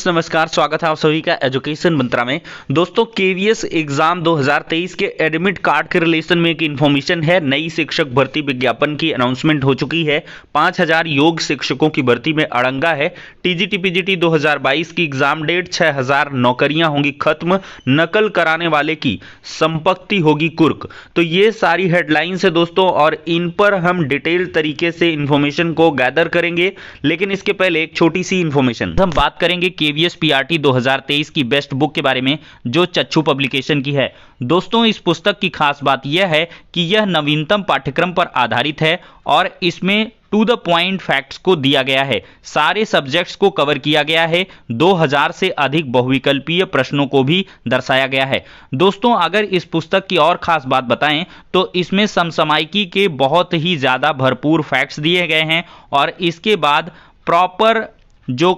नमस्कार, स्वागत है आप सभी का एजुकेशन मंत्रा में। दोस्तों, केवीएस एग्जाम 2023 के एडमिट कार्ड के रिलेशन में एक इन्फॉर्मेशन है। नई शिक्षक भर्ती विज्ञापन की अनाउंसमेंट हो चुकी है। 5000 योग शिक्षकों की भर्ती में अड़ंगा है। टीजीटी पीजीटी 2022 की एग्जाम डेट, 6000 नौकरियां होंगी खत्म, नकल कराने वाले की संपत्ति होगी कुर्क। तो ये सारी हेडलाइंस है दोस्तों, और इन पर हम डिटेल तरीके से इंफॉर्मेशन को गैदर करेंगे। लेकिन इसके पहले एक छोटी सी इंफॉर्मेशन, हम बात करेंगे केवीएस पीआरटी 2023 की बेस्ट बुक के बारे में, जो चच्चू पब्लिकेशन की है। दोस्तों, इस पुस्तक की खास बात यह है कि यह नवीनतम पाठ्यक्रम पर आधारित है और इसमें टू द पॉइंट फैक्ट्स को दिया गया है। सारे सब्जेक्ट्स को कवर किया गया है। 2000 से अधिक बहुविकल्पीय प्रश्नों को भी दर्शाया गया है। दोस्तों, अगर इस पुस्तक की और खास बात बताएं तो इसमें समसामयिकी के बहुत ही ज्यादा भरपूर फैक्ट्स दिए गए हैं और इसके बाद प्रॉपर जो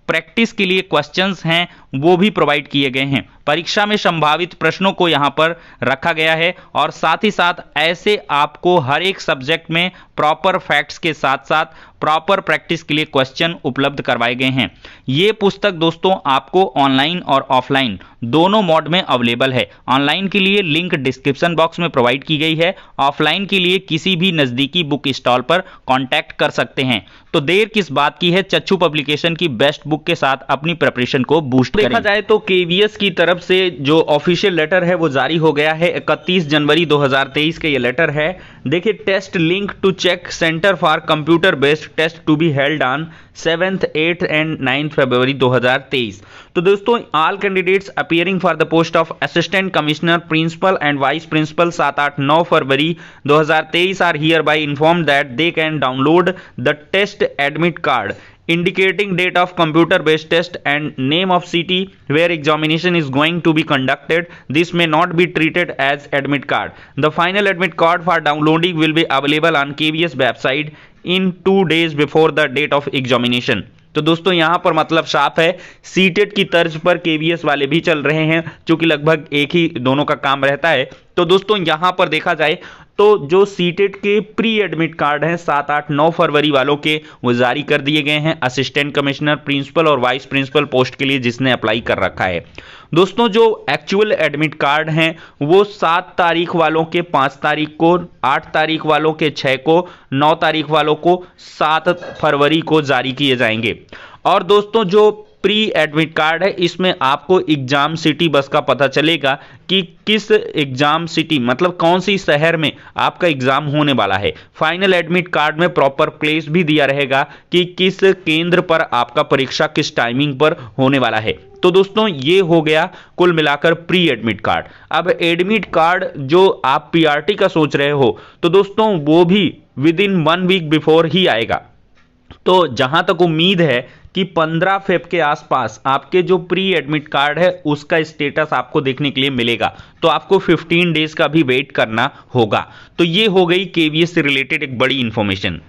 प्रैक्टिस के लिए क्वेश्चंस हैं वो भी प्रोवाइड किए गए हैं। परीक्षा में संभावित प्रश्नों को यहां पर रखा गया है और साथ ही साथ ऐसे आपको हर एक सब्जेक्ट में प्रॉपर फैक्ट्स के साथ साथ प्रॉपर प्रैक्टिस के लिए क्वेश्चन उपलब्ध करवाए गए हैं। ये पुस्तक दोस्तों आपको ऑनलाइन और ऑफलाइन दोनों मोड में अवेलेबल है। ऑनलाइन के लिए लिंक डिस्क्रिप्शन बॉक्स में प्रोवाइड की गई है। ऑफलाइन के लिए किसी भी नजदीकी बुक स्टॉल पर कॉन्टैक्ट कर सकते हैं। तो देर किस बात की है, चच्चू पब्लिकेशन की बेस्ट बुक के साथ अपनी प्रिपरेशन को बूस्ट देखा जाए तो केवीएस की तरफ से जो ऑफिशियल लेटर है वो जारी हो गया है। 31 जनवरी 2023 का ये लेटर है। देखिए, test link to check centre for computer based test to be held on 7th, 8th and 9th February 2023। तो दोस्तों, all candidates appearing for the post of assistant commissioner principal and vice principal 7, 8, 9 February 2023 are hereby informed that they can download the test admit card indicating date of computer based test and name of city where examination is going to be conducted. This may not be treated as admit card. The final admit card for downloading will be available on KVS website in 2 days before the date of examination. तो दोस्तों, यहां पर मतलब साफ है, CTET की तर्ज पर केवीएस वाले भी चल रहे हैं, क्योंकि लगभग एक ही दोनों का काम रहता है। तो दोस्तों, यहां पर देखा जाए तो जो सीटेट के प्री एडमिट कार्ड हैं 7, 8, 9 फरवरी वालों के, वो जारी कर दिए गए हैं असिस्टेंट कमिश्नर प्रिंसिपल और वाइस प्रिंसिपल पोस्ट के लिए जिसने अप्लाई कर रखा है। दोस्तों, जो एक्चुअल एडमिट कार्ड हैं वो 7 तारीख वालों के 5 तारीख को, 8 तारीख वालों के 6 को, 9 तारीख वालों को 7 फरवरी को जारी किए जाएंगे। और दोस्तों, जो प्री एडमिट कार्ड है इसमें आपको एग्जाम सिटी बस का पता चलेगा कि किस एग्जाम सिटी मतलब कौन सी शहर में आपका एग्जाम होने वाला है। फाइनल एडमिट कार्ड में प्रॉपर प्लेस भी दिया रहेगा कि किस केंद्र पर आपका परीक्षा किस टाइमिंग पर होने वाला है। तो दोस्तों, ये हो गया कुल मिलाकर प्री एडमिट कार्ड। अब एडमिट कार्ड जो आप पीआरटी का सोच रहे हो, तो दोस्तों वो भी विद इन 1 वीक बिफोर ही आएगा। तो जहां तक उम्मीद है कि 15 फेब के आसपास आपके जो प्री एडमिट कार्ड है उसका स्टेटस आपको देखने के लिए मिलेगा। तो आपको 15 डेज का भी वेट करना होगा। तो ये हो गई केवीएस से रिलेटेड एक बड़ी इंफॉर्मेशन।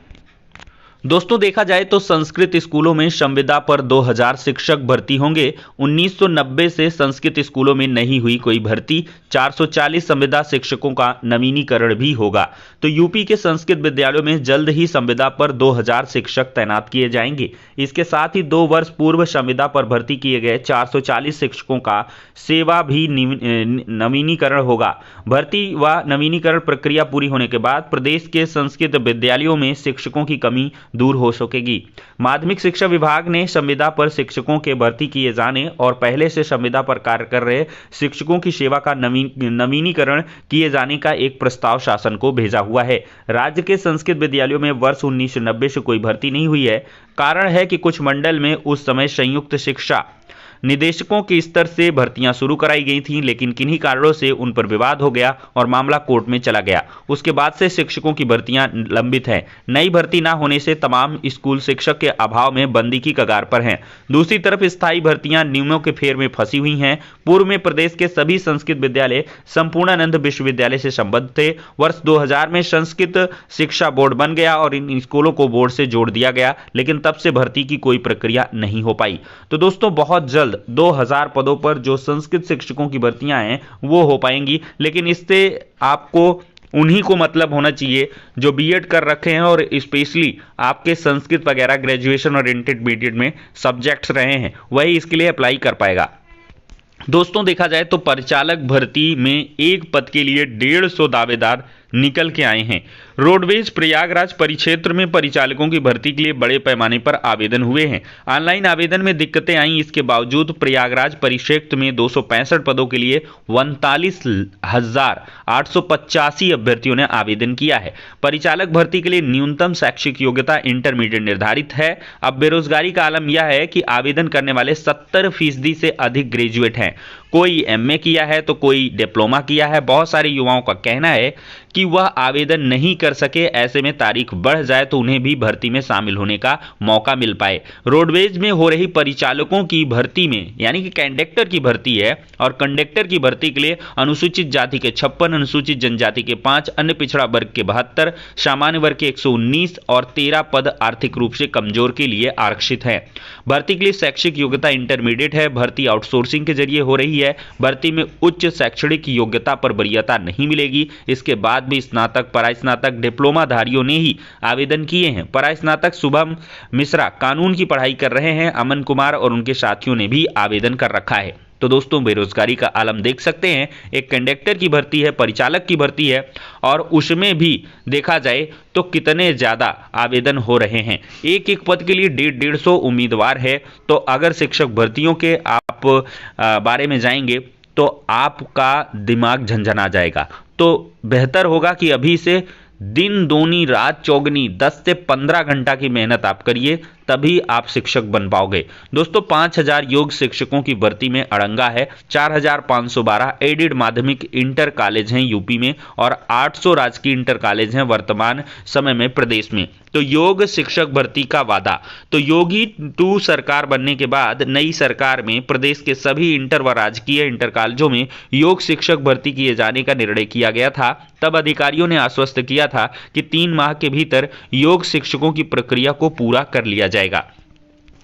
दोस्तों, देखा जाए तो संस्कृत स्कूलों में संविदा पर 2000 शिक्षक भर्ती होंगे। 1990 से संस्कृत स्कूलों में नहीं हुई कोई भर्ती। 440 संविदा शिक्षकों का नवीनीकरण भी होगा। तो यूपी के संस्कृत विद्यालयों में जल्द ही संविदा पर 2000 शिक्षक तैनात किए जाएंगे। इसके साथ ही 2 वर्ष पूर्व संविदा पर भर्ती किए गए 440 शिक्षकों का सेवा भी नवीनीकरण होगा। भर्ती व नवीनीकरण प्रक्रिया पूरी होने के बाद प्रदेश के संस्कृत विद्यालयों में शिक्षकों की कमी दूर हो सकेगी। माध्यमिक शिक्षा विभाग ने संविदा पर शिक्षकों के भर्ती किए जाने और पहले से संविदा पर कार्य कर रहे शिक्षकों की सेवा का नवीनीकरण किए जाने का एक प्रस्ताव शासन को भेजा हुआ है। राज्य के संस्कृत विद्यालयों में वर्ष 1990 से कोई भर्ती नहीं हुई है। कारण है कि कुछ मंडल में उस समय संयुक्त शिक्षा निदेशकों के स्तर से भर्तियां शुरू कराई गई थीं, लेकिन किन्हीं कारणों से उन पर विवाद हो गया और मामला कोर्ट में चला गया। उसके बाद से शिक्षकों की भर्तियां लंबित हैं। नई भर्ती ना होने से तमाम स्कूल शिक्षक के अभाव में बंदी की कगार पर हैं। दूसरी तरफ स्थायी भर्तियां नियमों के फेर में फंसी हुई हैं। पूर्व में प्रदेश के सभी संस्कृत विद्यालय संपूर्णानंद विश्वविद्यालय से संबद्ध थे। वर्ष 2000 में संस्कृत शिक्षा बोर्ड बन गया और इन स्कूलों को बोर्ड से जोड़ दिया गया, लेकिन तब से भर्ती की कोई प्रक्रिया नहीं हो पाई। तो दोस्तों, बहुत जल्द 2000 पदों पर जो संस्कृत शिक्षकों की भर्तियां हैं वो हो पाएंगी, लेकिन इससे आपको उन्हीं को मतलब होना चाहिए जो बीएड कर रखे हैं और स्पेशली आपके संस्कृत वगैरह ग्रेजुएशन और इंटरमीडिएट में सब्जेक्ट्स रहे हैं, वही इसके लिए अप्लाई कर पाएगा। दोस्तों देखा जाए तो परिचालक भर्ती में एक पद के लिए 150 दावेदार निकल के आए हैं। रोडवेज प्रयागराज परिक्षेत्र में परिचालकों की भर्ती के लिए बड़े पैमाने पर आवेदन हुए हैं। ऑनलाइन आवेदन में दिक्कतें आई, इसके बावजूद प्रयागराज परिक्षेत्र में 265 पदों के लिए 39,885 अभ्यर्थियों ने आवेदन किया है। परिचालक भर्ती के लिए न्यूनतम शैक्षिक योग्यता इंटरमीडिएट निर्धारित है। अब बेरोजगारी का आलम यह है कि आवेदन करने वाले 70% से अधिक ग्रेजुएट हैं। कोई एमए किया है तो कोई डिप्लोमा किया है। बहुत सारे युवाओं का कहना है कि वह आवेदन नहीं कर सके, ऐसे में तारीख बढ़ जाए तो उन्हें भी भर्ती में शामिल होने का मौका मिल पाए। रोडवेज में हो रही परिचालकों की भर्ती में यानी कि कंडक्टर की भर्ती है और कंडक्टर की भर्ती के लिए अनुसूचित जाति के 56, अनुसूचित जनजाति के 5, अन्य पिछड़ा वर्ग के 72, सामान्य वर्ग के 119 और 13 पद आर्थिक रूप से कमजोर के लिए आरक्षित है। भर्ती के लिए शैक्षिक योग्यता इंटरमीडिएट है। भर्ती आउटसोर्सिंग के जरिए हो रही है। भर्ती में उच्च शैक्षणिक योग्यता पर वरीयता नहीं मिलेगी। इसके बाद भी स्नातक, परास्नातक, डिप्लोमा धारियों ने ही आवेदन किए हैं। परास्नातक शुभम मिश्रा कानून की पढ़ाई कर रहे हैं। अमन कुमार और उनके साथियों ने भी आवेदन कर रखा है। तो दोस्तों बेरोजगारी का आलम देख सकते हैं। एक कंडक्टर की भर्ती है, परिचालक की भर्ती है और उसमें भी देखा जाए तो कितने ज्यादा आवेदन हो रहे हैं। एक एक पद के लिए 150 उम्मीदवार है। तो अगर शिक्षक भर्तियों के आप बारे में जाएंगे तो आपका दिमाग झंझना जाएगा। तो बेहतर होगा कि अभी से दिन दूनी रात चौगनी 10 से 15 घंटा की मेहनत आप करिए, तभी आप शिक्षक बन पाओगे। दोस्तों 5000 योग शिक्षकों की भर्ती में अड़ंगा है। 4512 एडेड माध्यमिक इंटर कॉलेज हैं यूपी में और 800 राजकीय इंटर कॉलेज हैं वर्तमान समय में प्रदेश में। तो योग शिक्षक भर्ती का वादा, तो योगी 2 सरकार बनने के बाद नई सरकार में प्रदेश के सभी इंटर व राजकीय इंटर कॉलेजों में योग शिक्षक भर्ती किए जाने का निर्णय किया गया था। तब अधिकारियों ने आश्वस्त किया था कि 3 माह के भीतर योग शिक्षकों की प्रक्रिया को पूरा कर लिया जाएगा।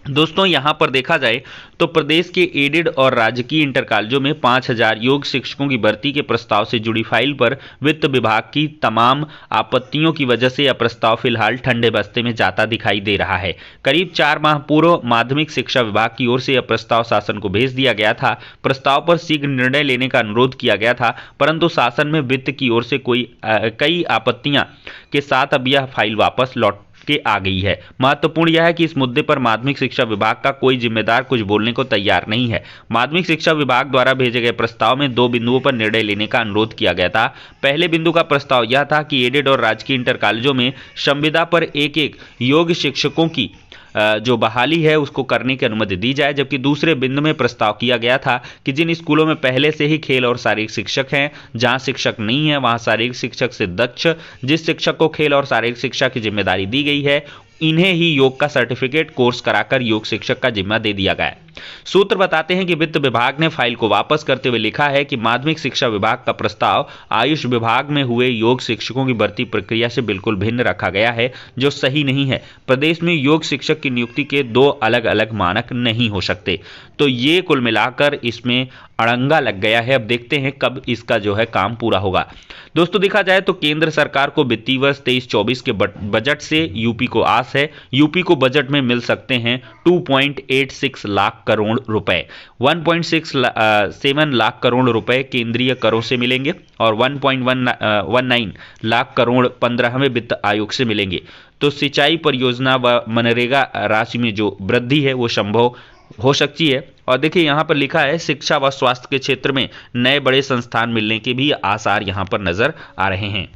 दोस्तों यहां पर देखा जाए तो प्रदेश के एडेड और राजकीय इंटर कॉलेजों में 5000 योग शिक्षकों की भर्ती के प्रस्ताव से जुड़ी फाइल पर वित्त विभाग की तमाम आपत्तियों की वजह से यह प्रस्ताव फिलहाल ठंडे बस्ते में जाता दिखाई दे रहा है। करीब 4 माह पूर्व माध्यमिक शिक्षा विभाग की ओर से यह प्रस्ताव शासन को भेज दिया गया था। प्रस्ताव पर शीघ्र निर्णय लेने का अनुरोध किया गया था, परंतु शासन में वित्त की ओर से कई आपत्तियां के साथ अब यह फाइल वापस लौट के आ गई है। महत्वपूर्ण यह है कि इस मुद्दे पर माध्यमिक शिक्षा विभाग का कोई जिम्मेदार कुछ बोलने को तैयार नहीं है। माध्यमिक शिक्षा विभाग द्वारा भेजे गए प्रस्ताव में 2 बिंदुओं पर निर्णय लेने का अनुरोध किया गया था। पहले बिंदु का प्रस्ताव यह था कि एडेड और राजकीय इंटर कॉलेजों में संविदा पर एक योग शिक्षकों की जो बहाली है उसको करने की अनुमति दी जाए, जबकि दूसरे बिंदु में प्रस्ताव किया गया था कि जिन स्कूलों में पहले से ही खेल और शारीरिक शिक्षक हैं, जहां शिक्षक नहीं है वहां शारीरिक शिक्षक से दक्ष जिस शिक्षक को खेल और शारीरिक शिक्षा की जिम्मेदारी दी गई है, इन्हें ही योग का सर्टिफिकेट कोर्स कराकर योग शिक्षक का जिम्मा दे दिया गया है। सूत्र बताते हैं कि वित्त विभाग ने फाइल को वापस करते हुए लिखा है कि माध्यमिक शिक्षा विभाग का प्रस्ताव आयुष विभाग में हुए योग शिक्षकों की भर्ती प्रक्रिया से बिल्कुल भिन्न रखा गया है, जो सही नहीं है। प्रदेश में योग शिक्षक की नियुक्ति के 2 अलग अलग मानक नहीं हो सकते। तो ये कुल मिलाकर इसमें अड़ंगा लग गया है। अब देखते हैं कब इसका जो है काम पूरा होगा। दोस्तों देखा जाए तो केंद्र सरकार को वित्तीय वर्ष 23-24 के बजट से यूपी को आस है। यूपी को बजट में मिल सकते हैं 2.86 लाख करोड़ रुपए। 1.67 लाख करोड़ रुपए केंद्रीय करों से मिलेंगे और 1.19 लाख करोड़ 15वें वित्त आयोग से मिलेंगे। तो सिंचाई परियोजना व मनरेगा राशि में जो वृद्धि है वो संभव हो सकती है। और देखिए यहाँ पर लिखा है शिक्षा व स्वास्थ्य के क्षेत्र में नए बड़े संस्थान मिलने के भी आसार यहाँ पर नजर आ रहे हैं।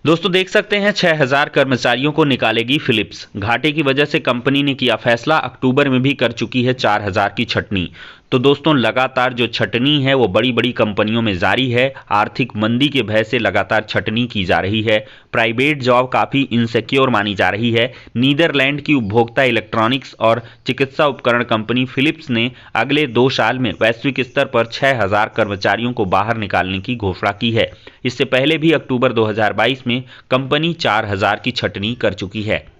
दोस्तों देख सकते हैं 6000 कर्मचारियों को निकालेगी फिलिप्स। घाटे की वजह से कंपनी ने किया फैसला, अक्टूबर में भी कर चुकी है 4000 की छटनी। तो दोस्तों लगातार जो छटनी है वो बड़ी बड़ी कंपनियों में जारी है। आर्थिक मंदी के भय से लगातार छटनी की जा रही है। प्राइवेट जॉब काफ़ी इनसिक्योर मानी जा रही है। नीदरलैंड की उपभोक्ता इलेक्ट्रॉनिक्स और चिकित्सा उपकरण कंपनी फिलिप्स ने अगले 2 साल में वैश्विक स्तर पर 6000 कर्मचारियों को बाहर निकालने की घोषणा की है। इससे पहले भी अक्टूबर 2022 में कंपनी 4000 की छटनी कर चुकी है।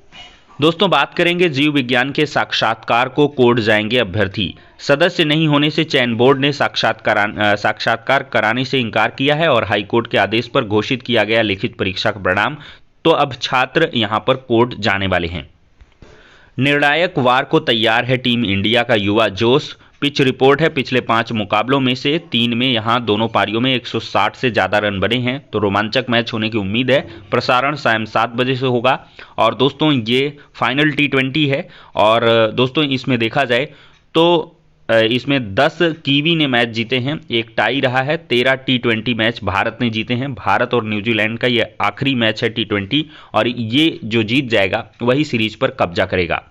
दोस्तों बात करेंगे जीव विज्ञान के साक्षात्कार को कोर्ट जाएंगे अभ्यर्थी। सदस्य नहीं होने से चयन बोर्ड ने साक्षात्कार कराने से इनकार किया है और हाईकोर्ट के आदेश पर घोषित किया गया लिखित परीक्षा का परिणाम। तो अब छात्र यहां पर कोर्ट जाने वाले हैं। निर्णायक वार को तैयार है टीम इंडिया का युवा जोश। पिच रिपोर्ट है, पिछले 5 मुकाबलों में से 3 में यहां दोनों पारियों में 160 से ज़्यादा रन बने हैं। तो रोमांचक मैच होने की उम्मीद है। प्रसारण शाम 7 बजे से होगा और दोस्तों ये फाइनल T20 है। और दोस्तों इसमें देखा जाए तो इसमें 10 कीवी ने मैच जीते हैं, एक टाई रहा है। 13 T20 मैच भारत ने जीते हैं। भारत और न्यूजीलैंड का ये आखिरी मैच है T20 और ये जो जीत जाएगा वही सीरीज पर कब्जा करेगा।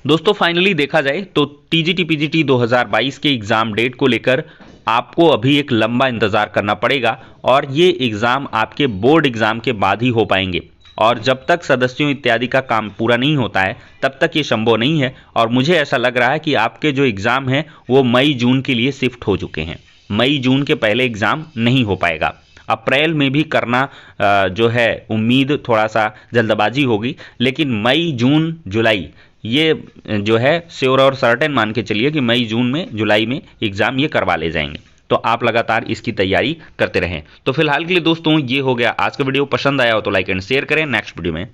दोस्तों फाइनली देखा जाए तो TGT PGT 2022 के एग्ज़ाम डेट को लेकर आपको अभी एक लंबा इंतज़ार करना पड़ेगा और ये एग्ज़ाम आपके बोर्ड एग्ज़ाम के बाद ही हो पाएंगे। और जब तक सदस्यों इत्यादि का काम पूरा नहीं होता है तब तक ये संभव नहीं है। और मुझे ऐसा लग रहा है कि आपके जो एग्ज़ाम हैं वो मई जून के लिए शिफ्ट हो चुके हैं। मई जून के पहले एग्ज़ाम नहीं हो पाएगा। अप्रैल में भी करना जो है उम्मीद थोड़ा सा जल्दबाजी होगी, लेकिन मई जून जुलाई ये जो है श्योर और सर्टेन मान के चलिए कि मई जून में जुलाई में एग्ज़ाम ये करवा ले जाएंगे। तो आप लगातार इसकी तैयारी करते रहें। तो फिलहाल के लिए दोस्तों ये हो गया आज का वीडियो। पसंद आया हो तो लाइक एंड शेयर करें। नेक्स्ट वीडियो में